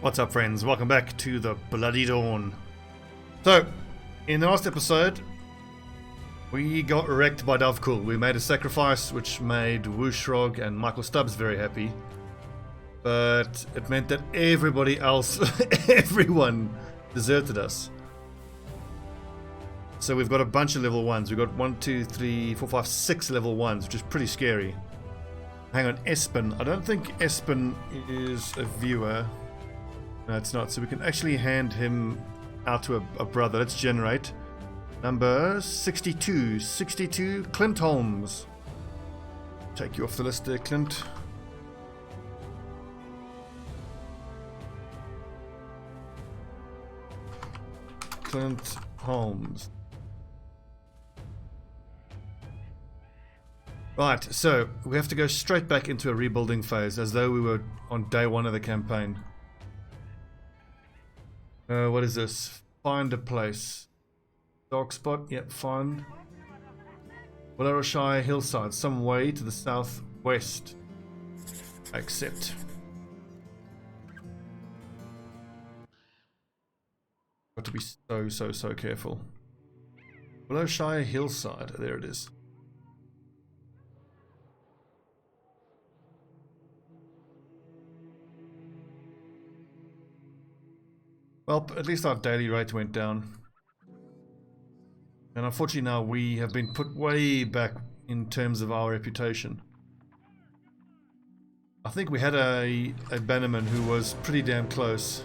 What's up, friends? Welcome back to the Bloody Dawn. So, in the last episode, we got wrecked by Dovekul. We made a sacrifice which made Wooshrog and Michael Stubbs very happy. But it meant that everybody else, everyone deserted us. So we've got a bunch of level 1s. We've got 1, 2, 3, 4, 5, 6 level 1s, which is pretty scary. Hang on, Espen. I don't think Espen is a viewer. No, it's not. So we can actually hand him out to a brother. Let's generate. Number 62. 62, Clint Holmes. Take you off the list there, Clint. Clint Holmes. Right, so we have to go straight back into a rebuilding phase as though we were on day 1 of the campaign. What is this? Find a place. Dark spot, yep, find. Willarashire hillside, some way to the southwest. Accept. Got to be so careful. Willarashire hillside, there it is. Well, at least our daily rate went down. And unfortunately now we have been put way back in terms of our reputation. I think we had a bannerman who was pretty damn close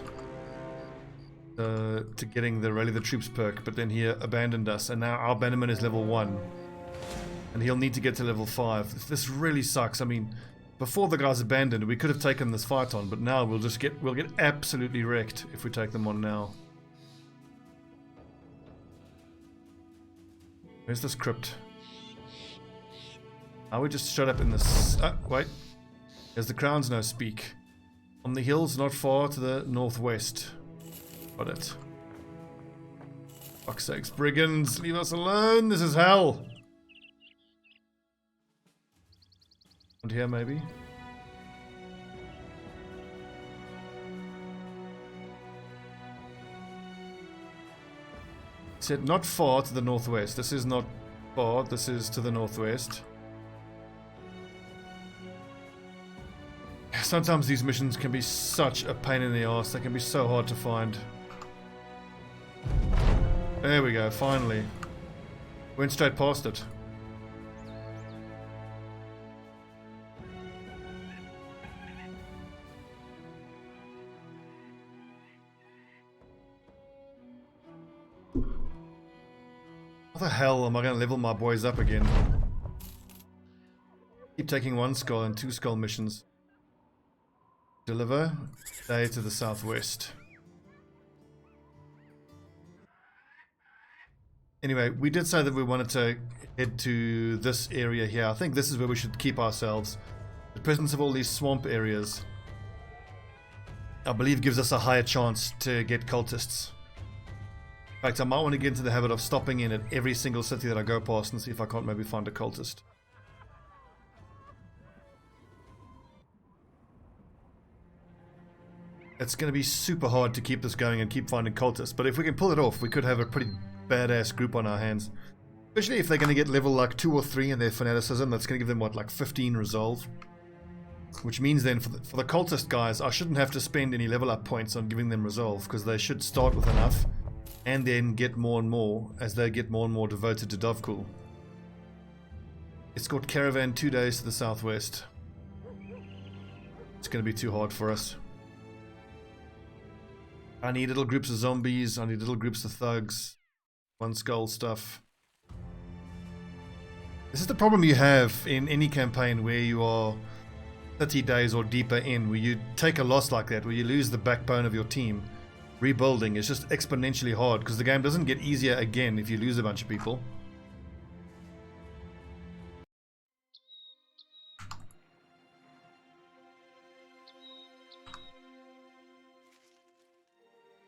to getting the Rally the Troops perk, but then he abandoned us, and now our bannerman is level 1. And he'll need to get to level 5. This really sucks. I mean, before the guys abandoned, we could have taken this fight on, but now we'll get absolutely wrecked if we take them on now. Where's this crypt? Are we just shut up in this? Wait. There's the Crown's No Speak. On the hills not far to the northwest. Got it. Fuck's sakes, brigands, leave us alone. This is hell. And here, maybe. It said not far to the northwest. This is not far. This is to the northwest. Sometimes these missions can be such a pain in the ass. They can be so hard to find. There we go. Finally, went straight past it. How the hell am I going to level my boys up again? Keep taking 1 skull and 2 skull missions. Deliver. Day to the southwest. Anyway, we did say that we wanted to head to this area here. I think this is where we should keep ourselves. The presence of all these swamp areas, I believe, gives us a higher chance to get cultists. In fact, I might want to get into the habit of stopping in at every single city that I go past and see if I can't maybe find a cultist. It's going to be super hard to keep this going and keep finding cultists, but if we can pull it off, we could have a pretty badass group on our hands. Especially if they're going to get level like 2 or 3 in their fanaticism, that's going to give them, what, like 15 resolve? Which means then, for the cultist guys, I shouldn't have to spend any level up points on giving them resolve, because they should start with enough, and then get more and more as they get more and more devoted to Dovekul. Escort caravan 2 days to the southwest. It's going to be too hard for us. I need little groups of zombies, I need little groups of thugs, 1 skull stuff. This is the problem you have in any campaign where you are 30 days or deeper in, where you take a loss like that, where you lose the backbone of your team. Rebuilding is just exponentially hard, because the game doesn't get easier again if you lose a bunch of people.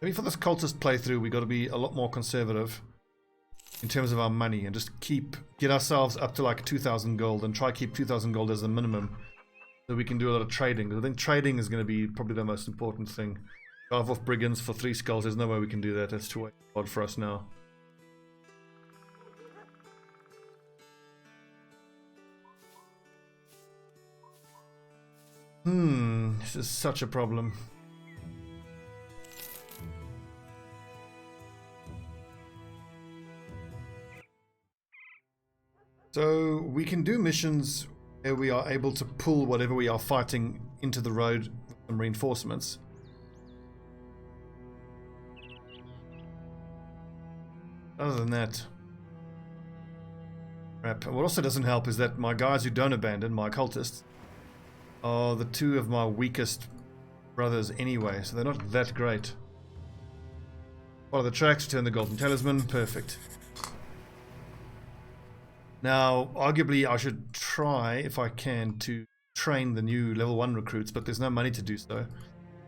Maybe for this cultist playthrough we got to be a lot more conservative in terms of our money and just get ourselves up to like 2,000 gold and try keep 2,000 gold as the minimum so we can do a lot of trading. I think trading is going to be probably the most important thing. Drive off brigands for 3 skulls. There's no way we can do that. That's too odd for us now. This is such a problem. So we can do missions where we are able to pull whatever we are fighting into the road with some reinforcements. Other than that, crap. And what also doesn't help is that my guys who don't abandon, my cultists, are the 2 of my weakest brothers anyway, so they're not that great. Follow the tracks, return the golden talisman, perfect. Now, arguably I should try, if I can, to train the new level 1 recruits, but there's no money to do so.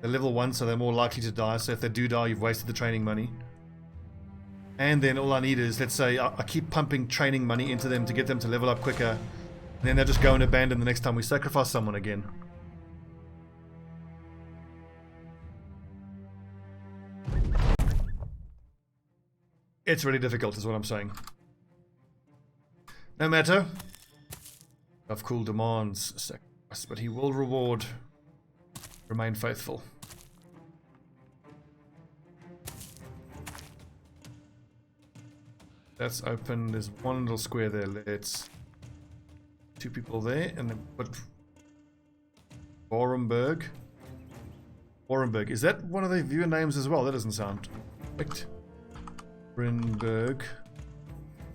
They're level 1, so they're more likely to die, so if they do die, you've wasted the training money. And then all I need is, let's say, I keep pumping training money into them to get them to level up quicker, and then they'll just go and abandon the next time we sacrifice someone again. It's really difficult, is what I'm saying. No matter. Of cool demands sacrifice, but he will reward. Remain faithful. That's open. There's one little square there. Let's 2 people there, and then put Warrenberg. Warrenberg. Is that one of the viewer names as well? That doesn't sound correct. Brinberg.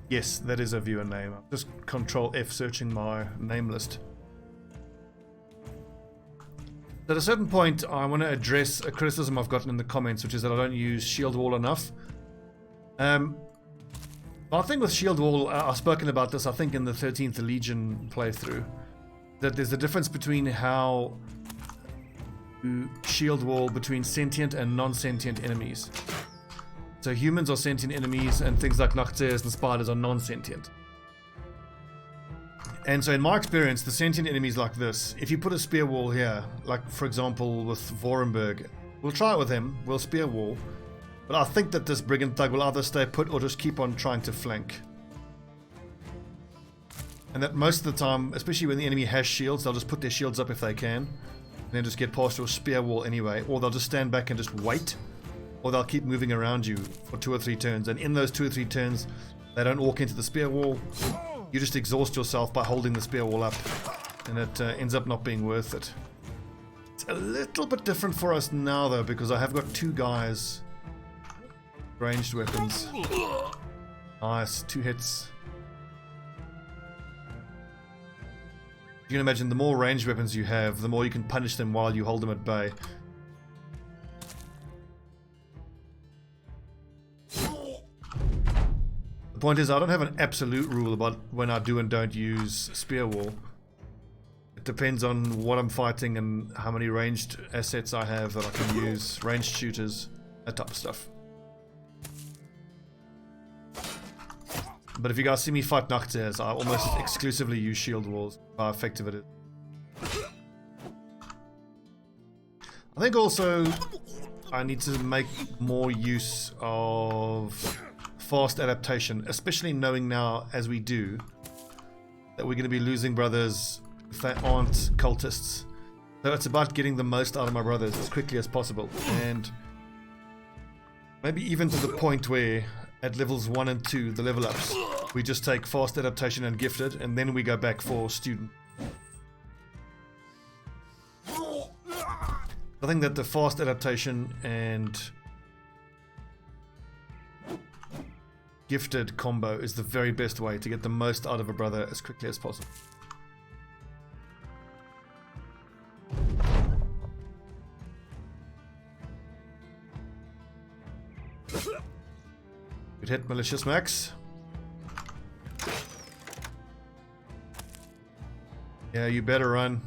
Yes, that is a viewer name. I'm just Control F searching my name list. At a certain point, I want to address a criticism I've gotten in the comments, which is that I don't use shield wall enough. My thing with shield wall, I've spoken about this, I think, in the 13th Legion playthrough, that there's a difference between how you shield wall between sentient and non-sentient enemies. So humans are sentient enemies, and things like nachzehrers and spiders are non-sentient. And so in my experience, the sentient enemies like this, if you put a spear wall here, like for example with Vorenberg, we'll try it with him, we'll spear wall, but I think that this brigand thug will either stay put or just keep on trying to flank. And that most of the time, especially when the enemy has shields, they'll just put their shields up if they can, and then just get past your spear wall anyway, or they'll just stand back and just wait, or they'll keep moving around you for 2 or 3 turns, and in those 2 or 3 turns, they don't walk into the spear wall. You just exhaust yourself by holding the spear wall up, and it ends up not being worth it. It's a little bit different for us now though, because I have got 2 guys, ranged weapons. Nice, 2 hits. You can imagine the more ranged weapons you have, the more you can punish them while you hold them at bay. The point is, I don't have an absolute rule about when I do and don't use spear wall. It depends on what I'm fighting and how many ranged assets I have that I can use, ranged shooters, that type of stuff. But if you guys see me fight nachzehrers, I almost exclusively use shield walls, how effective it is. I think also I need to make more use of fast adaptation, especially knowing now, as we do, that we're going to be losing brothers if they aren't cultists. So it's about getting the most out of my brothers as quickly as possible, and maybe even to the point where at levels 1 and 2, the level ups, we just take fast adaptation and gifted, and then we go back for student. I think that the fast adaptation and gifted combo is the very best way to get the most out of a brother as quickly as possible. Good hit, malicious Max. Yeah, you better run.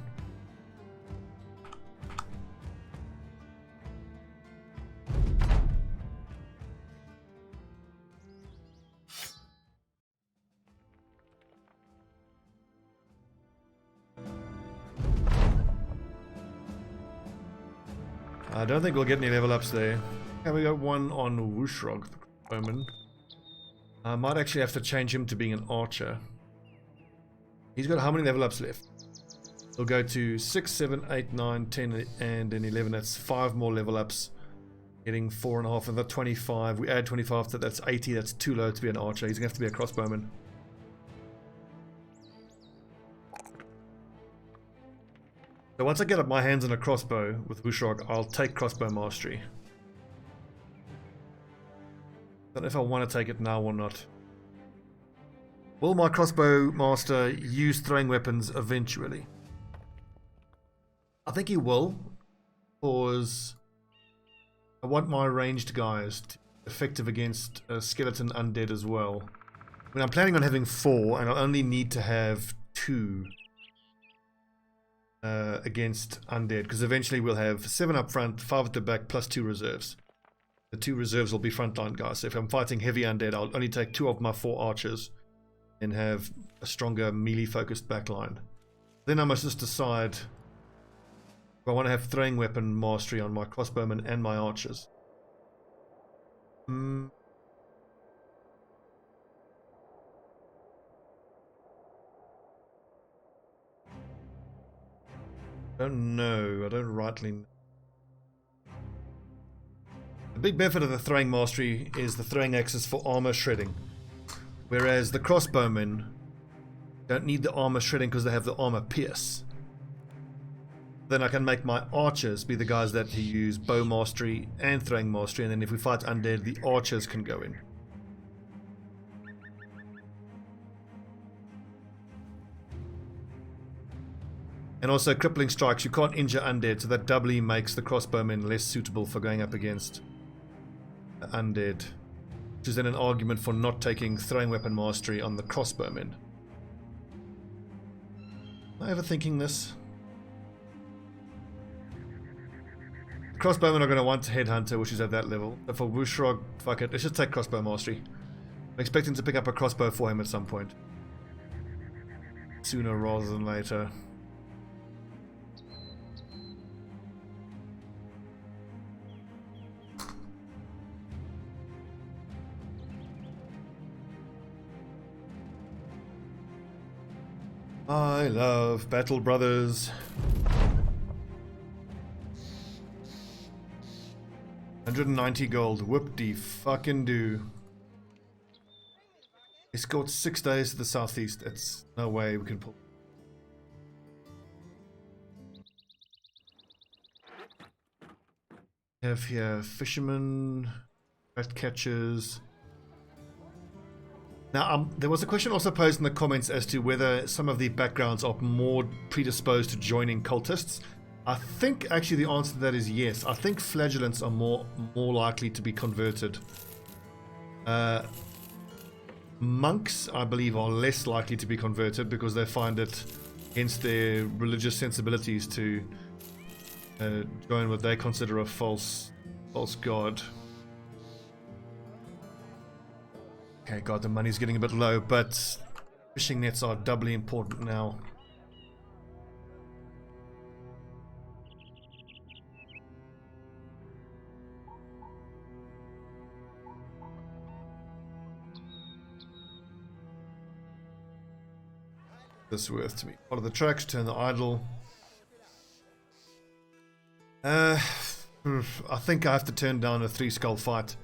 I don't think we'll get any level ups there. Okay, we got one on Wushrog, the bowman. I might actually have to change him to being an archer. He's got how many level ups left? He'll go to 6, 7, 8, 9, 10, and then 11. That's 5 more level ups. Getting 4.5 and the 25. We add 25 to that's 80. That's too low to be an archer. He's gonna have to be a crossbowman. So once I get up my hands on a crossbow with Wushrog, I'll take crossbow mastery. Don't know if I want to take it now or not. Will my crossbow master use throwing weapons eventually? I think he will, because I want my ranged guys to be effective against a skeleton undead as well. I mean, I'm planning on having 4, and I'll only need to have 2 against undead, because eventually we'll have 7 up front, 5 at the back, plus 2 reserves. The 2 reserves will be frontline guys. So if I'm fighting heavy undead, I'll only take 2 of my 4 archers and have a stronger melee focused backline. Then I must just decide if I want to have throwing weapon mastery on my crossbowmen and my archers. I don't know. I don't rightly know. The big benefit of the throwing mastery is the throwing axes for armor shredding, whereas the crossbowmen don't need the armor shredding because they have the armor pierce. Then I can make my archers be the guys that use bow mastery and throwing mastery, and then if we fight undead, the archers can go in. And also crippling strikes, you can't injure undead, so that doubly makes the crossbowmen less suitable for going up against undead. Which is then an argument for not taking throwing weapon mastery on the crossbowmen. Am I overthinking this? The crossbowmen are going to want Headhunter, which is at that level. But for Wushrog, fuck it, let's just take crossbow mastery. I'm expecting to pick up a crossbow for him at some point. Sooner rather than later. I love Battle Brothers. 190 gold. Whoop-de-fucking-do. Escort 6 days to the southeast. It's no way we can pull. We have here fishermen, rat catchers. Now, there was a question also posed in the comments as to whether some of the backgrounds are more predisposed to joining cultists. I think actually the answer to that is yes. I think flagellants are more likely to be converted. Monks, I believe, are less likely to be converted because they find it against their religious sensibilities to join what they consider a false god. Okay, God, the money's getting a bit low, but fishing nets are doubly important now. This worth to me. Follow the tracks, turn the idle. I think I have to turn down a 3 skull fight.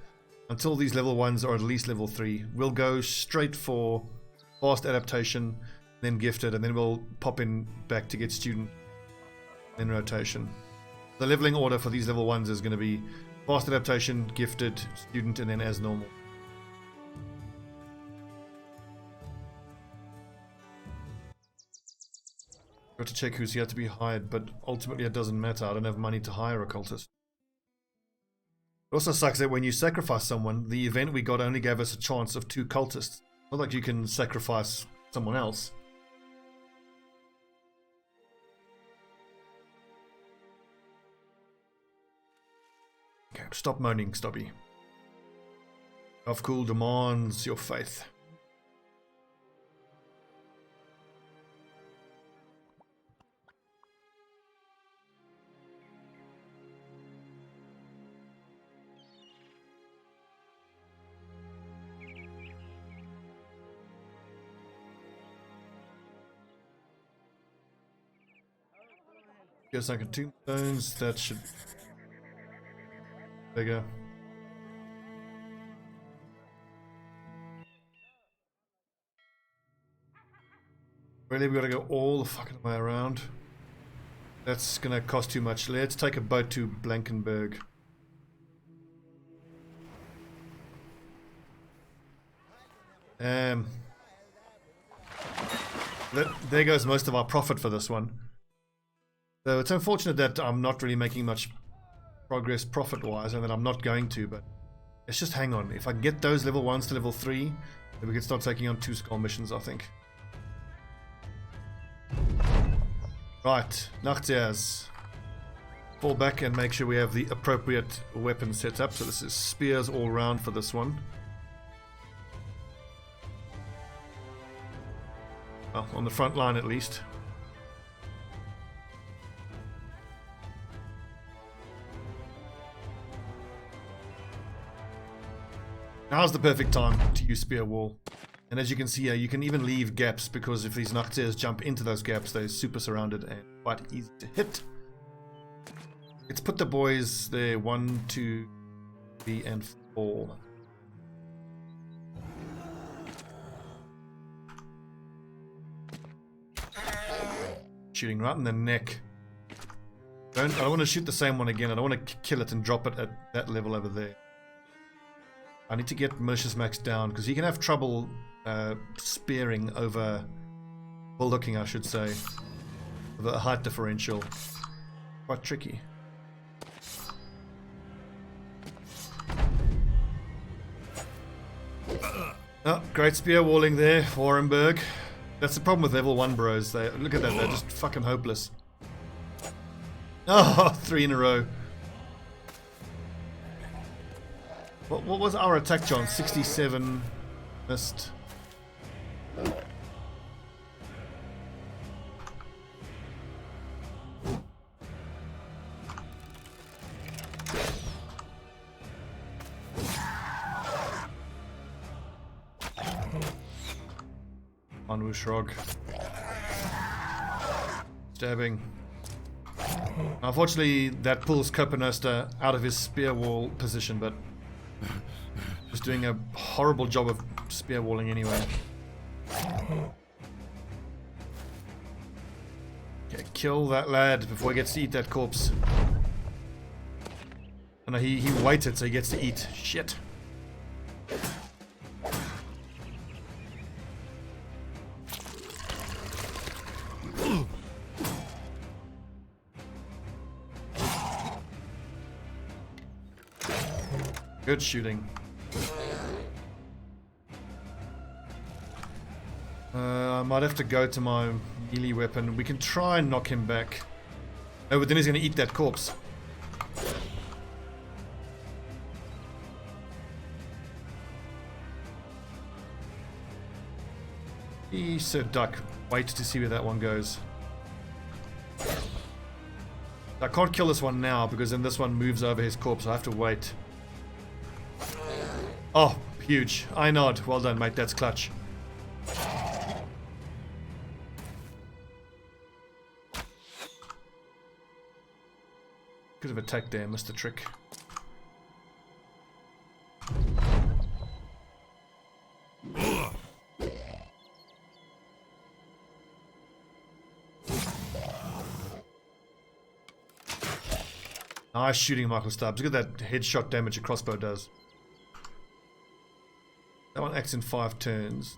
Until these level 1s are at least level 3. We'll go straight for fast adaptation, then gifted, and then we'll pop in back to get student, then rotation. The leveling order for these level 1s is going to be fast adaptation, gifted, student, and then as normal. Got to check who's here to be hired, but ultimately it doesn't matter. I don't have money to hire a cultist. It also sucks that when you sacrifice someone, the event we got only gave us a chance of 2 cultists. Not like you can sacrifice someone else. Okay, stop moaning, Stobbie. Of cool demands your faith. Guess I can tombstones. That should be bigger. Really, we gotta go all the fucking way around. That's gonna cost too much. Let's take a boat to Blankenberg. There goes most of our profit for this one. So it's unfortunate that I'm not really making much progress profit-wise, and that I'm not going to, but let's just hang on. If I can get those level 1s to level 3, then we can start taking on 2 skull missions, I think. Right, nachzehrers. Fall back and make sure we have the appropriate weapon set up. So this is spears all round for this one. Well, on the front line at least. Now's the perfect time to use spear wall. And as you can see here, you can even leave gaps, because if these nachzehrers jump into those gaps, they're super surrounded and quite easy to hit. Let's put the boys there, 1, 2, 3, and 4. Shooting right in the neck. I don't want to shoot the same one again. I don't want to kill it and drop it at that level over there. I need to get Malicious Max down, because he can have trouble spearing over, well, looking, I should say, with a height differential. Quite tricky. Oh, great spear walling there, Warrenberg. That's the problem with level 1 bros. Look at that, they're just fucking hopeless. Oh, 3 in a row. What was our attack chance? 67. Missed. Onwu Shrog. Stabbing. Unfortunately, that pulls Copenhagen out of his spear wall position, but was doing a horrible job of spear walling anyway. Okay, kill that lad before he gets to eat that corpse. Oh no, he waited so he gets to eat. Shit. Good shooting. I might have to go to my melee weapon. We can try and knock him back. Oh, but then he's going to eat that corpse. Sir Duck. Wait to see where that one goes. I can't kill this one now, because then this one moves over his corpse. I have to wait. Oh, huge. I nod. Well done, mate. That's clutch. Could have attacked there, missed the trick. Nice shooting, Michael Stubbs. Look at that headshot damage a crossbow does. That one acts in 5 turns.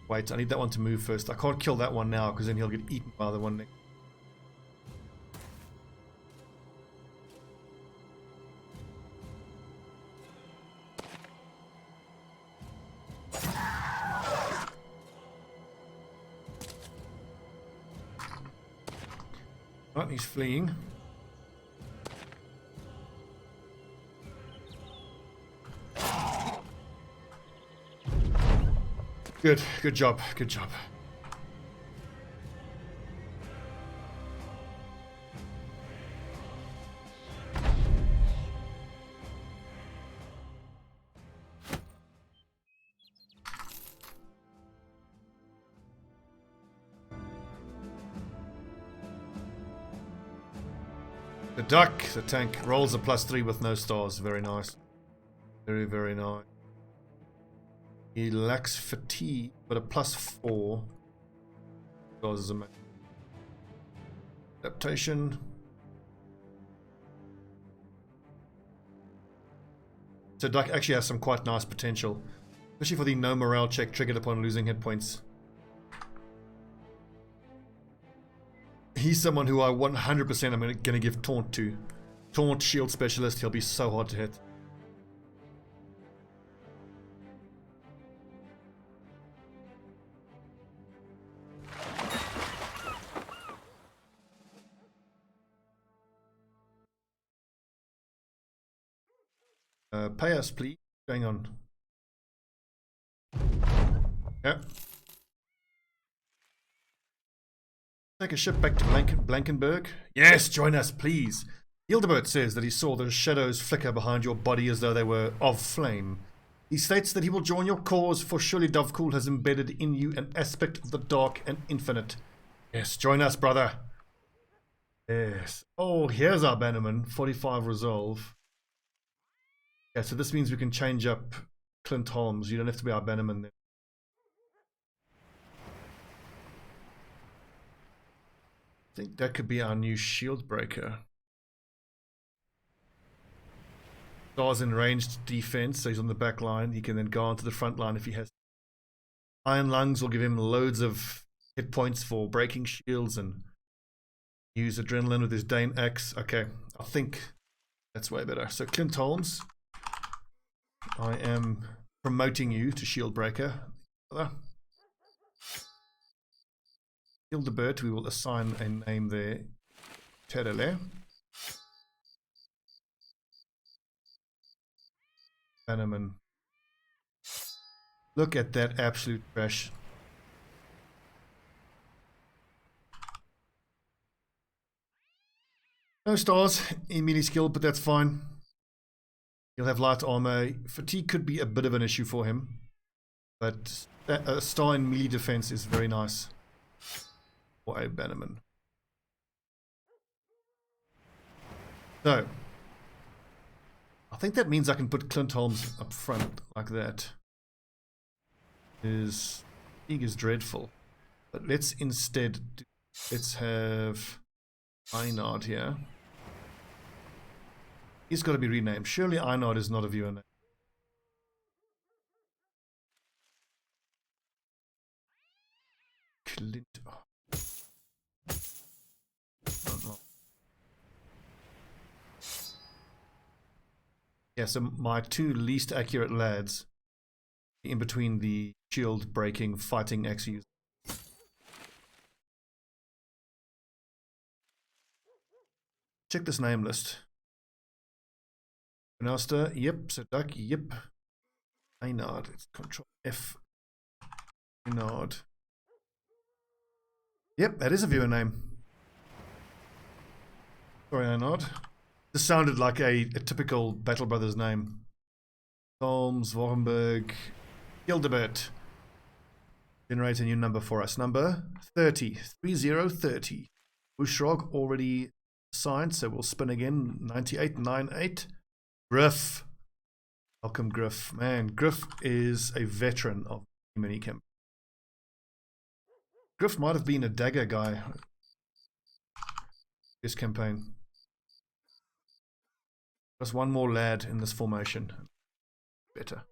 Wait, I need that one to move first. I can't kill that one now, because then he'll get eaten by the one next. Right, he's fleeing. Good job, good job. The duck, the tank, rolls a +3 with no stars. Very nice. Very, very nice. He lacks fatigue, but a +4. Stars is amazing. Adaptation. So duck actually has some quite nice potential. Especially for the no morale check triggered upon losing hit points. He's someone who I 100% am going to give taunt to. Taunt, shield specialist, he'll be so hard to hit. Pay us, please. What's going on? Yeah. Take a ship back to Blankenberg. Yes, join us, please. Hildebert says that he saw the shadows flicker behind your body as though they were of flame. He states that he will join your cause, for surely Dovecool has embedded in you an aspect of the dark and infinite. Yes, join us, brother. Yes. Oh, here's our bannerman. 45 resolve. Yeah, so this means we can change up Clint Holmes. You don't have to be our bannerman then. I think that could be our new shield breaker. Stars in ranged defense, so he's on the back line. He can then go onto the front line if he has. Iron lungs will give him loads of hit points for breaking shields and use adrenaline with his Dane axe. Okay, I think that's way better. So Clint Holmes, I am promoting you to shield breaker. Hildebert, we will assign a name there. Terele. Bannerman. Look at that absolute trash. No stars in melee skill, but that's fine. He'll have light armor. Fatigue could be a bit of an issue for him, but a star in melee defense is very nice for a bannerman. So, I think that means I can put Clint Holmes up front like that. His fatigue is dreadful, but let's instead let's have Einard here. He's got to be renamed. Surely Einard is not a viewer name. Clint. Oh. Yeah, so my two least accurate lads in between the shield breaking fighting axe users. Check this name list. Master, yep. So duck, yep. Einard, it's Control F. Einard. Yep, that is a viewer name. Sorry, Einard. This sounded like a typical Battle Brothers name. Holmes, Warrenberg, Hildebert. Generate a new number for us. Number 30. 3030. Bushrog already signed, so we'll spin again. 9898. Griff. Welcome, Griff. Man, Griff is a veteran of minicamp. Griff might have been a dagger guy this campaign. Just one more lad in this formation. Better.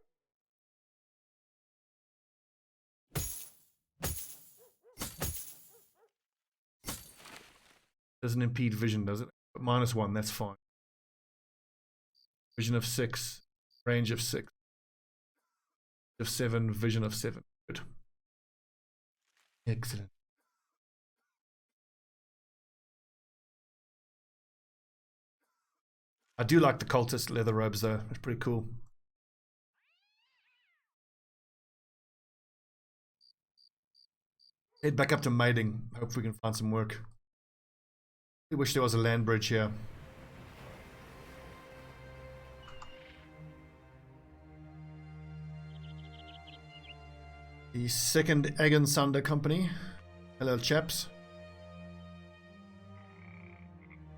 Doesn't impede vision, does it? But -1, that's fine. Vision of 6, range of 6. Of 7, vision of 7. Good. Excellent. I do like the cultist leather robes though. It's pretty cool. Head back up to Maiding. Hope we can find some work. I wish there was a land bridge here. The second Egan Company. Hello, chaps.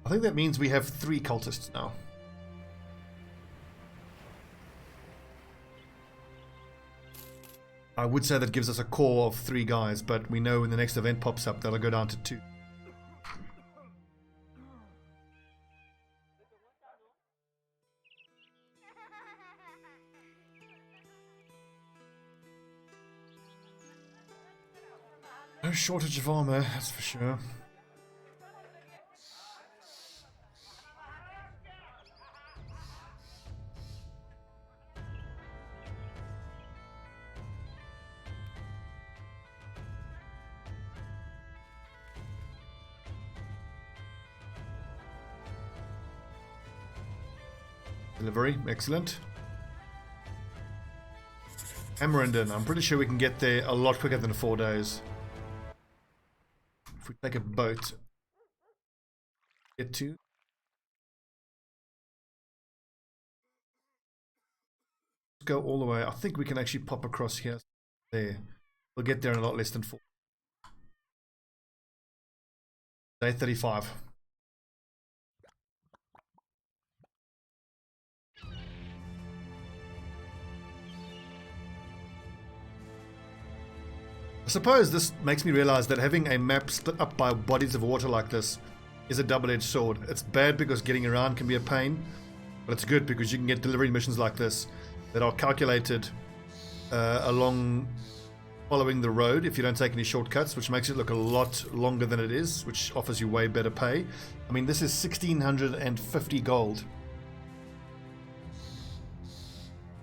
I think that means we have 3 cultists now. I would say that gives us a core of 3 guys, but we know when the next event pops up that'll go down to 2. No shortage of armor, that's for sure. Delivery, excellent. Hammerenden, I'm pretty sure we can get there a lot quicker than 4 days. If we take a boat, get to. Go all the way. I think we can actually pop across here. There. We'll get there in a lot less than 4. Day 35. I suppose this makes me realize that having a map split up by bodies of water like this is a double-edged sword. It's bad because getting around can be a pain, but it's good because you can get delivery missions like this that are calculated along following the road if you don't take any shortcuts, which makes it look a lot longer than it is, which offers you way better pay. I mean, this is 1,650 gold.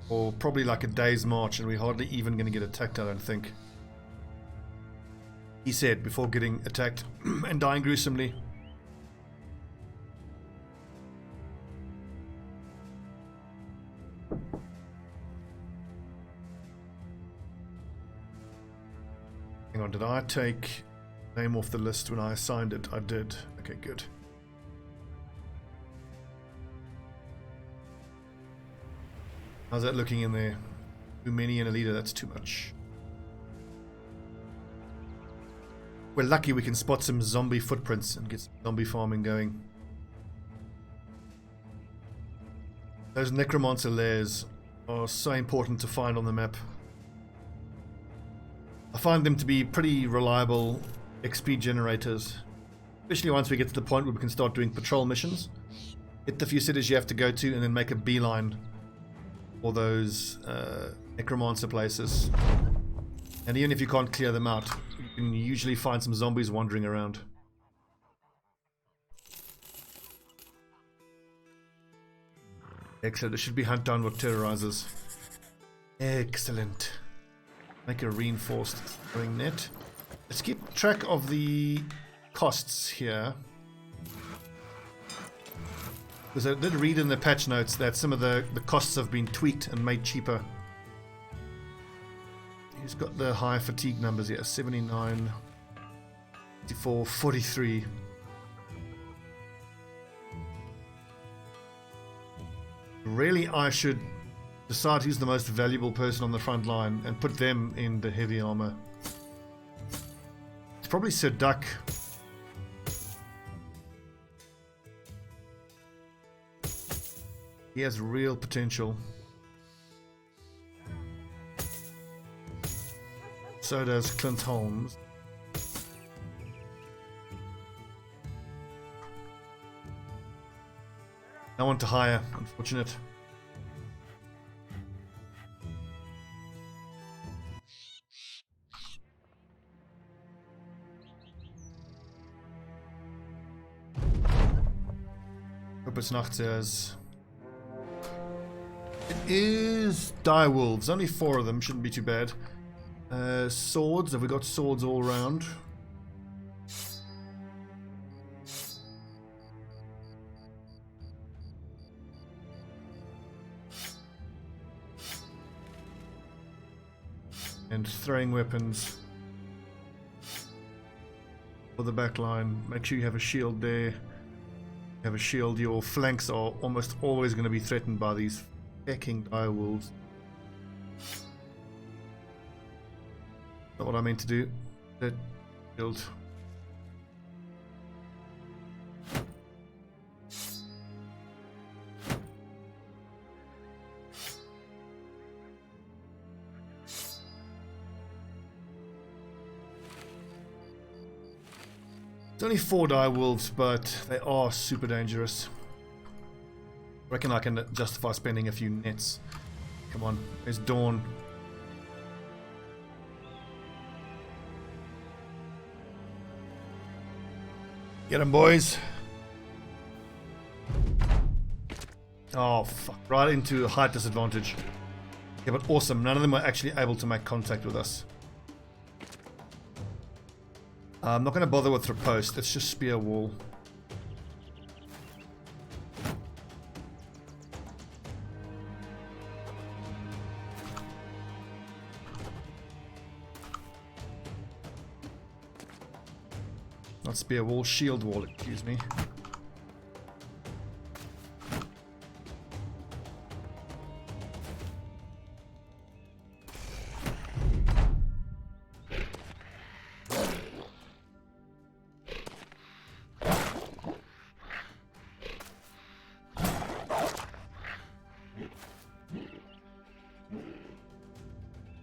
Or probably like a day's march, and we're hardly even going to get attacked, I don't think. He said before getting attacked and dying gruesomely. Hang on, did I take name off the list when I assigned it? I did. Okay, good. How's that looking in there? Too many in a leader, that's too much. We're lucky we can spot some zombie footprints and get some zombie farming going. Those necromancer lairs are so important to find on the map. I find them to be pretty reliable XP generators, especially once we get to the point where we can start doing patrol missions. Hit the few cities you have to go to and then make a beeline for those necromancer places. And even if you can't clear them out, you can usually find some zombies wandering around. Excellent, it should be hunt down what terrorizes. Excellent. Make a reinforced throwing net. Let's keep track of the costs here. Because I did read in the patch notes that some of the costs have been tweaked and made cheaper. He's got the high fatigue numbers here, 79, 54, 43. Really, I should decide who's the most valuable person on the front line and put them in the heavy armor. It's probably Sir Duck. He has real potential. So does Clint Holmes. No one to hire, unfortunate. Hope it's nachzehrers. It is direwolves, only 4 of them, shouldn't be too bad. Swords, have we got swords all around? And throwing weapons for the back line. Make sure you have a shield there. Have a shield. Your flanks are almost always going to be threatened by these fucking direwolves. Not what I meant to do. That shield. It's only 4 direwolves, but they are super dangerous. I reckon I can justify spending a few nets. Come on, there's Dawn. Get them, boys. Oh, fuck. Right into a height disadvantage. Yeah, but awesome. None of them are actually able to make contact with us. I'm not going to bother with riposte. Let's just spear wall. Not spear wall, shield wall, excuse me.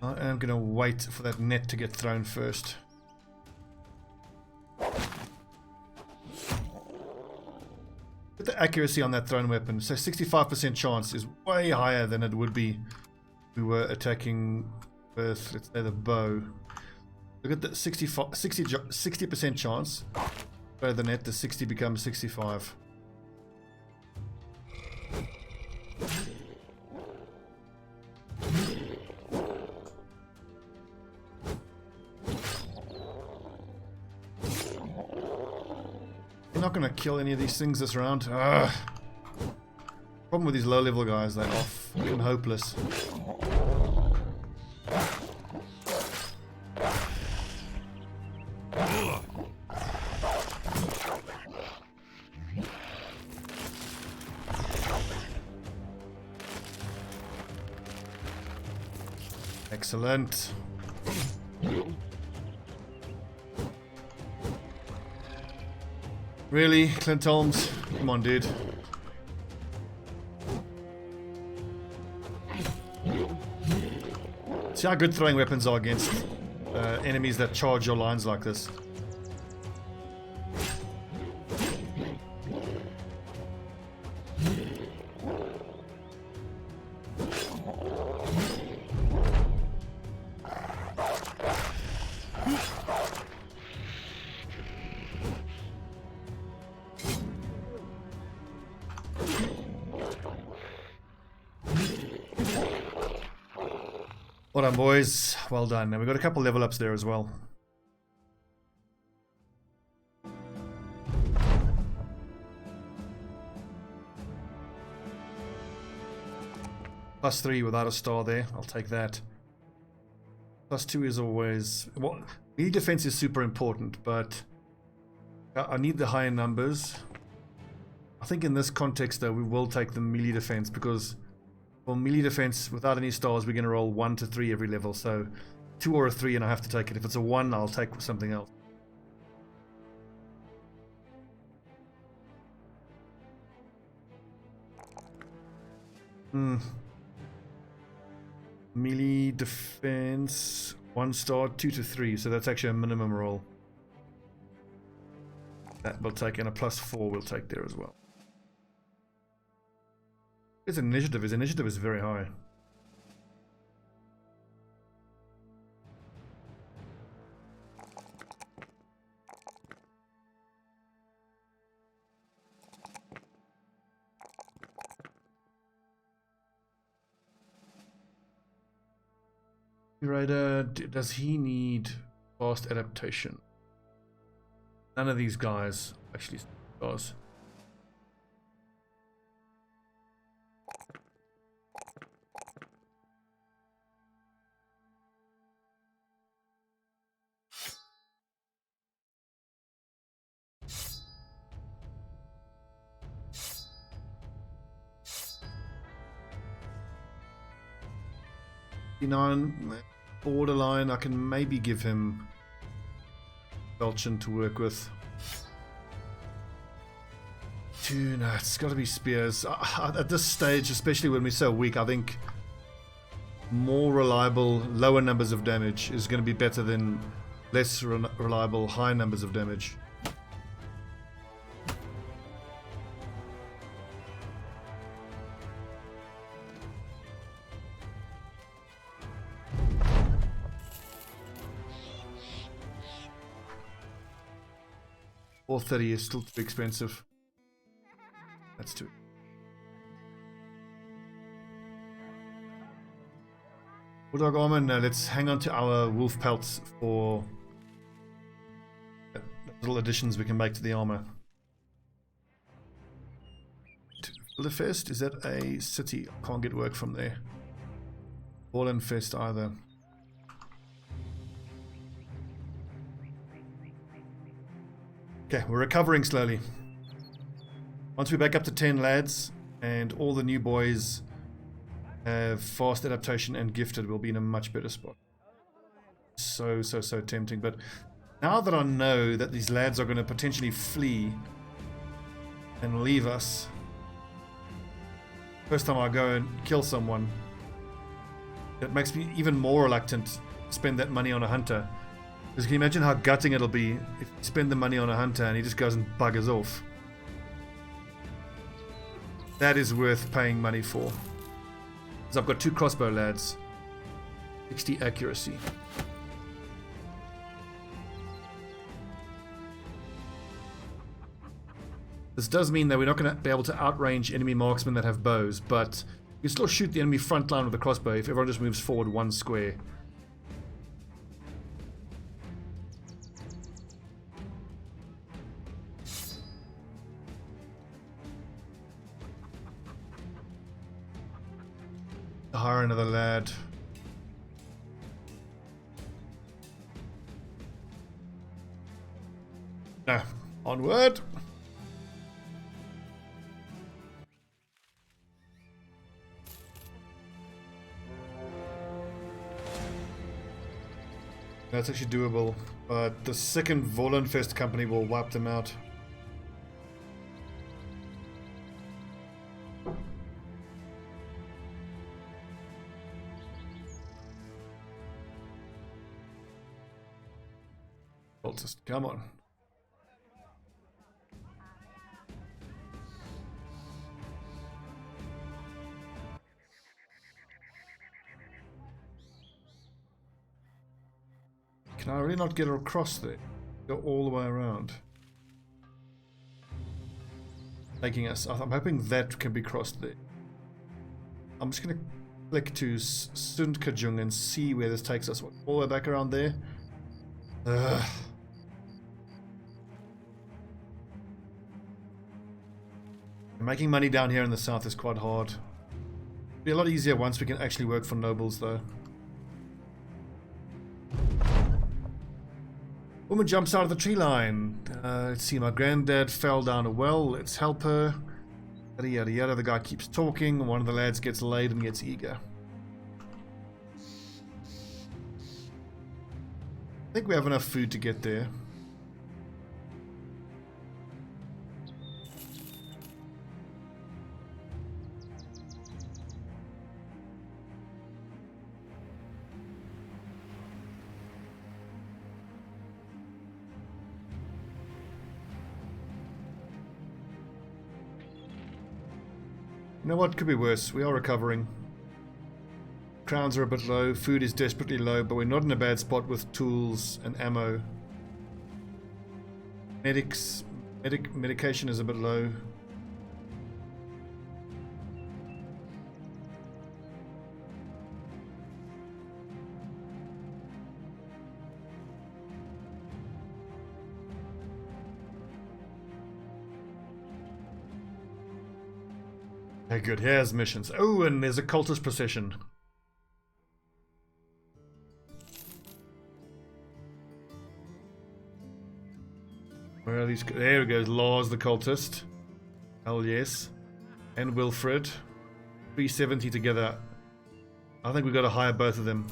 I am going to wait for that net to get thrown first. Look at the accuracy on that thrown weapon. So 65% chance is way higher than it would be if we were attacking with, let's say, the bow. Look at the 60% chance. Throw the net, the 60 becomes 65. Not going to kill any of these things this round. Ugh. Problem with these low level guys, they're fucking hopeless. Excellent. Really, Clint Holmes? Come on, dude. See how good throwing weapons are against enemies that charge your lines like this. Well done, boys. Well done. And we've got a couple level ups there as well. +3 without a star there. I'll take that. +2 is always... Well, melee defense is super important, but I need the higher numbers. I think in this context, though, we will take the melee defense because... For melee defense, without any stars, we're going to roll 1 to 3 every level. So 2 or a 3 and I have to take it. If it's a 1, I'll take something else. Melee defense, 1 star, 2 to 3. So that's actually a minimum roll. That we'll take, and a +4 we'll take there as well. His initiative is very high. Raider, does he need fast adaptation? None of these guys actually does. Borderline, I can maybe give him Belchin to work with. Dude, no, it's got to be spears. At this stage, especially when we're so weak, I think more reliable, lower numbers of damage is going to be better than less reliable, high numbers of damage. 430 is still too expensive. That's too. Bulldog armor, no, let's hang on to our wolf pelts for little additions we can make to the armor. Vilderfest, is that a city? Can't get work from there. Wallenfest either. Okay, we're recovering slowly. Once we're back up to 10 lads and all the new boys have fast adaptation and gifted, we'll be in a much better spot. So tempting. But now that I know that these lads are going to potentially flee and leave us, first time I go and kill someone, it makes me even more reluctant to spend that money on a hunter. Because can you imagine how gutting it'll be if you spend the money on a hunter and he just goes and buggers off? That is worth paying money for. Because I've got 2 crossbow lads. 60 accuracy. This does mean that we're not going to be able to outrange enemy marksmen that have bows, but you still shoot the enemy front line with a crossbow if everyone just moves forward 1 square. Hire another lad. No, onward. That's actually doable, but the second Vollenfest company will wipe them out. Cultist, come on. Can I really not get her across there? Go all the way around. Taking us. I'm hoping that can be crossed there. I'm just going to click to Sundkajung and see where this takes us. What, all the way back around there? Ugh. Making money down here in the south is quite hard. It'll be a lot easier once we can actually work for nobles, though. Woman jumps out of the tree line. Let's see, my granddad fell down a well. Let's help her. Yada yada yada. The guy keeps talking. One of the lads gets laid and gets eager. I think we have enough food to get there. You know what? Could be worse. We are recovering. Crowns are a bit low. Food is desperately low, but we're not in a bad spot with tools and ammo. Medication is a bit low. Okay, good. Here's missions. Oh, and there's a cultist procession. Where are these? There we go. Lars the cultist. Hell yes. And Wilfred. 370 together. I think we've got to hire both of them.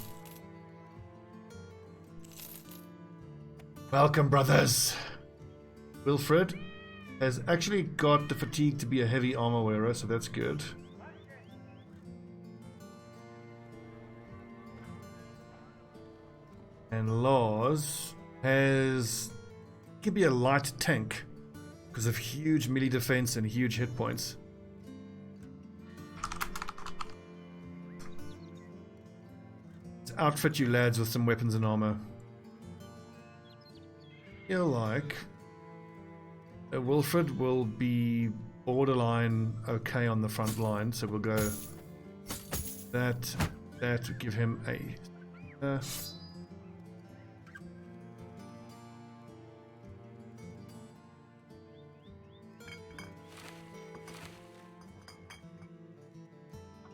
Welcome, brothers. Wilfred has actually got the fatigue to be a heavy armor wearer, so that's good. And Lars has... can be a light tank because of huge melee defense and huge hit points. Let's outfit you lads with some weapons and armor. You're like... Wilfred will be borderline okay on the front line, so we'll go that, give him a...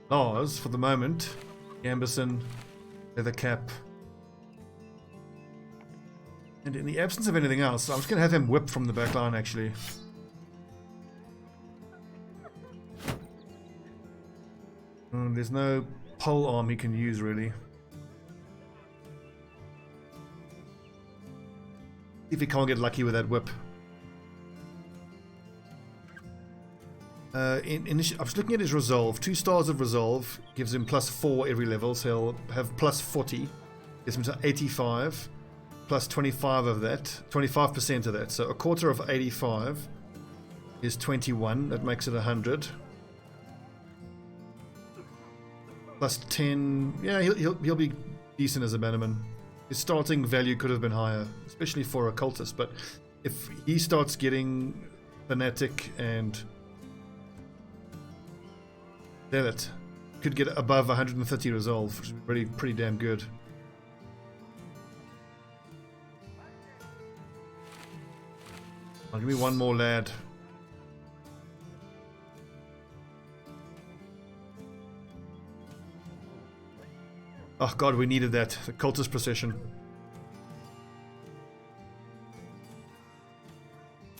Lars, for the moment, Gamberson, leather cap. And in the absence of anything else, I'm just going to have him whip from the back line, actually. There's no pole arm he can use, really. See if he can't get lucky with that whip. I was looking at his resolve. 2 stars of resolve gives him +4 every level, so he'll have +40. Gives him to 85. Plus 25 of that, 25% of that. So a quarter of 85 is 21. That makes it 100. Plus 10. Yeah, he'll be decent as a bannerman. His starting value could have been higher, especially for a cultist. But if he starts getting fanatic and zealot, could get above 130 resolve, which is really pretty damn good. Give me one more lad. Oh god, we needed that. The cultist procession.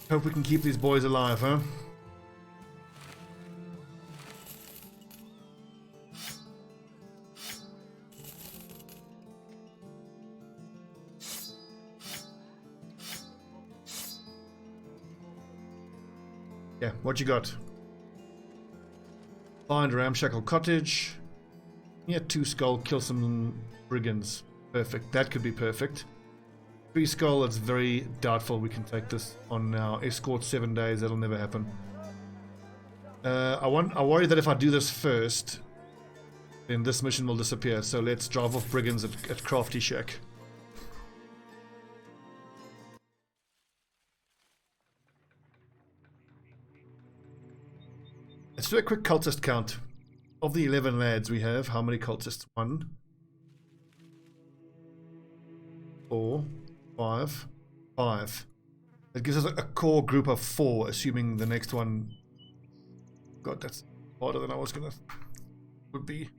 Hope we can keep these boys alive, huh? Yeah, what you got? Find Ramshackle Cottage. Yeah, 2 skull, kill some brigands. Perfect, that could be perfect. 3 skull, it's very doubtful we can take this on now. Escort 7 days, that'll never happen. I worry that if I do this first, then this mission will disappear. So let's drive off brigands at Crafty Shack. Let's do a quick cultist count. Of the 11 lads we have, how many cultists? 1, 4, 5, 5. It gives us a core group of 4, assuming the next one... God, that's harder than I was gonna... would be.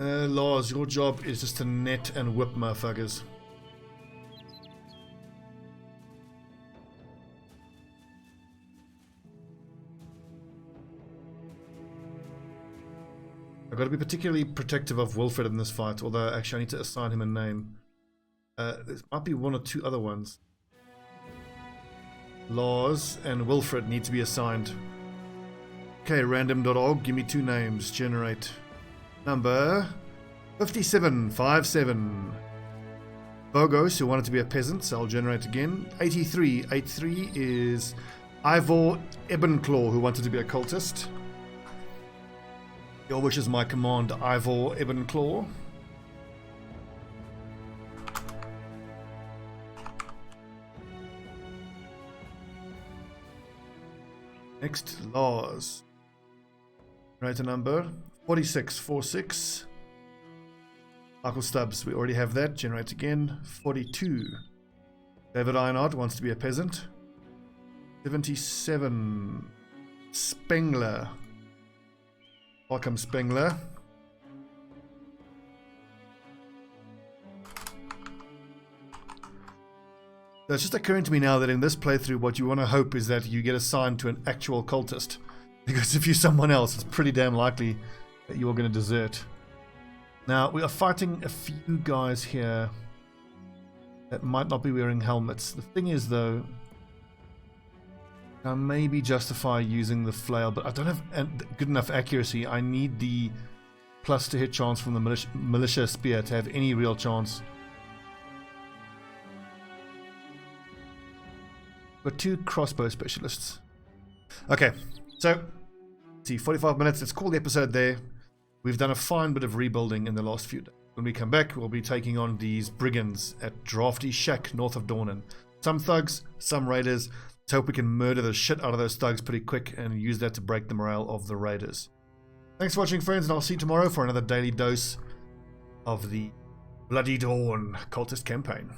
Lars, your job is just to net and whip motherfuckers. I've got to be particularly protective of Wilfred in this fight, although actually I need to assign him a name. There might be 1 or 2 other ones. Lars and Wilfred need to be assigned. Okay, random.org, give me 2 names. Generate. Number 5757. Bogos, who wanted to be a peasant, so I'll generate again. 8383 is Ivor Ebenclaw, who wanted to be a cultist. Your wish is my command, Ivor Ebenclaw. Next, Lars. Generate a number. 4646. Michael Stubbs, we already have that. Generate again. 42. David Einard wants to be a peasant. 77. Spengler. Welcome, Spengler. So it's just occurring to me now that in this playthrough, what you want to hope is that you get assigned to an actual cultist. Because if you're someone else, it's pretty damn likely that you're going to desert. Now, we are fighting a few guys here that might not be wearing helmets. The thing is, though, I maybe justify using the flail, but I don't have good enough accuracy. I need the plus to hit chance from the militia spear to have any real chance. Got 2 crossbow specialists. Okay, so let's see, 45 minutes. Let's call the episode there. We've done a fine bit of rebuilding in the last few days. When we come back, we'll be taking on these brigands at Drafty Shack north of Dornan. Some thugs, some raiders. Let's hope we can murder the shit out of those thugs pretty quick and use that to break the morale of the raiders. Thanks for watching, friends, and I'll see you tomorrow for another daily dose of the Bloody Dawn Cultist campaign.